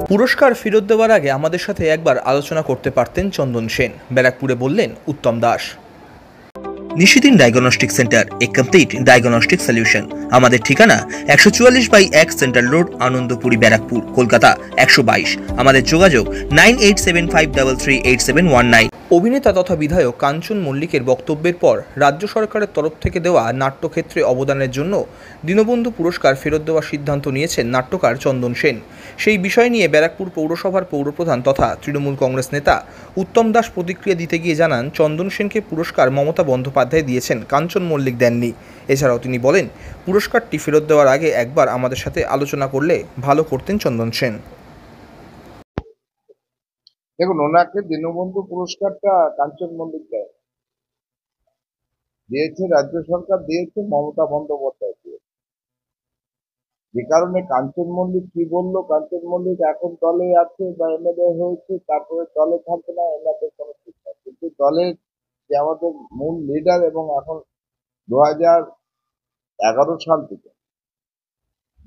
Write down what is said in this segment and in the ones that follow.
পুরস্কার ফেরত দেওয়ার আগে আমাদের সাথে একবার আলোচনা করতে পারতেন চন্দন সেন, ব্যারাকপুরে বললেন উত্তম দাস। নিশিদিন ডায়াগনস্টিক সেন্টার, এ কমপ্লিট ডায়াগনস্টিক সলিউশন। আমাদের ঠিকানা 144/1 সেন্ট্রাল রোড, আনন্দপুরি, ব্যারাকপুর, কলকাতা 122। আমাদের যোগাযোগ 9875338719। অভিনেতা তথা বিধায়ক কাঞ্চন মল্লিকের বক্তব্যের পর রাজ্য সরকারের তরফ থেকে দেওয়া নাট্যক্ষেত্রে অবদানের জন্য দীনবন্ধু পুরস্কার ফেরত দেওয়ার সিদ্ধান্ত নিয়েছেন নাট্যকার চন্দন সেন। সেই বিষয় নিয়ে ব্যারাকপুর পৌরসভার পৌরপ্রধান তথা তৃণমূল কংগ্রেস নেতা উত্তম দাস প্রতিক্রিয়া দিতে গিয়ে জানান, চন্দন সেনকে পুরস্কার মমতা বন্দ্যোপাধ্যায় দিয়েছেন, কাঞ্চন মল্লিক দেননি। এছাড়াও তিনি বলেন, পুরস্কারটি ফেরত দেওয়ার আগে একবার আমাদের সাথে আলোচনা করলে ভালো করতেন চন্দন সেন। দেখুন, ওনাকে দীনবন্ধু পুরস্কারটা কাঞ্চন মল্লিক দিয়েছে, রাজ্য সরকার দিয়েছে, মমতা বন্দ্যোপাধ্যায় দিয়েছে। যে কারণে কাঞ্চন মল্লিক কি বললো, কাঞ্চন মল্লিক এখন দলে আছে বা এমএলএ হয়েছে, তারপরে দলে থাকবে না, এনাদের কোনো ঠিক নাই। কিন্তু দলের যে আমাদের মূল লিডার এবং এখন 2011 সাল থেকে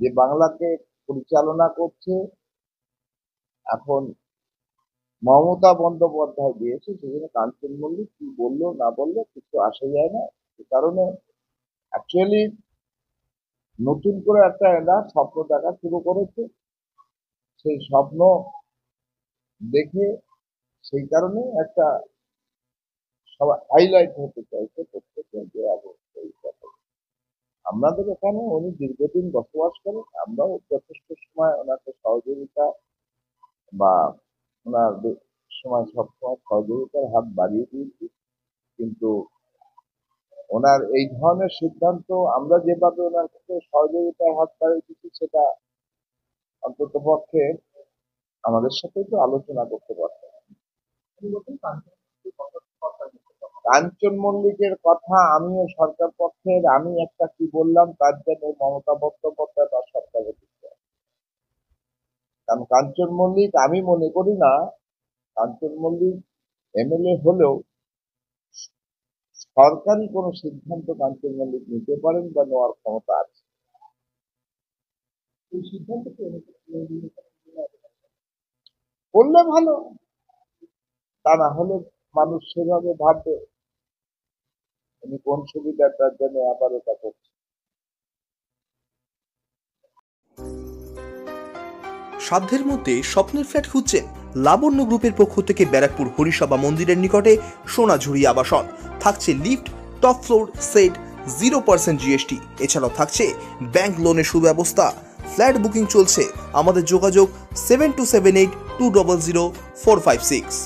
যে বাংলাকে পরিচালনা করছে, এখন মমতা বন্দ্যোপাধ্যায় দিয়েছে। সেজন্য কাঞ্চন মল্লিক কি বললো না বললো কিছু আসে যায় না। সে কারণে অ্যাকচুয়ালি নতুন করে একটা এরা স্বপ্ন দেখা শুরু করেছে। সেই স্বপ্ন দেখে সেই কারণে একটা সবাই হাইলাইট হতে চাইছে প্রত্যেকে যে আমাদের এখানে উনি দীর্ঘদিন বসবাস করেন। আমরাও যথেষ্ট সময় ওনাকে সহযোগিতা বা ওনার সময় সবসময় সহযোগিতার হাত বাড়িয়ে দিয়েছি। কিন্তু ওনার এই ধরনের সিদ্ধান্ত আমরা যেভাবে ওনার কাছে সহযোগিতার হাত বাড়িয়ে দিচ্ছি, সেটা অন্তত পক্ষে আমাদের সাথে তো আলোচনা করতে পারতেন। কাঞ্চন মল্লিকের কথা আমিও সরকার পক্ষের, আমি একটা কি বললাম তার জন্য মমতা বন্দ্যোপাধ্যায় বা সরকারের দিচ্ছে। কারণ কাঞ্চন মল্লিক, আমি মনে করি না কাঞ্চন মল্লিক এমএলএ হলেও সরকারি কোনো সিদ্ধান্ত কাঞ্চন মল্লিক নিতে পারেন বা নেওয়ার ক্ষমতা আছে। এই সিদ্ধান্ত করলে ভালো, তা না হলে মানুষ সেভাবে ভাববে উনি কোন সুবিধাটার জন্য আবার এটা করছে। সাধ্যের মধ্যে স্বপ্নের ফ্ল্যাট খুঁজছেন? লাবণ্য গ্রুপের পক্ষ থেকে ব্যারাকপুর হরিসভা মন্দিরের নিকটে সোনাঝুরি আবাসন। থাকছে lift, top floor, set, 0% GST। এছাড়াও থাকছে ব্যাংক লোনের সুব্যবস্থা। ফ্ল্যাট বুকিং চলছে। আমাদের যোগাযোগ 7278200456।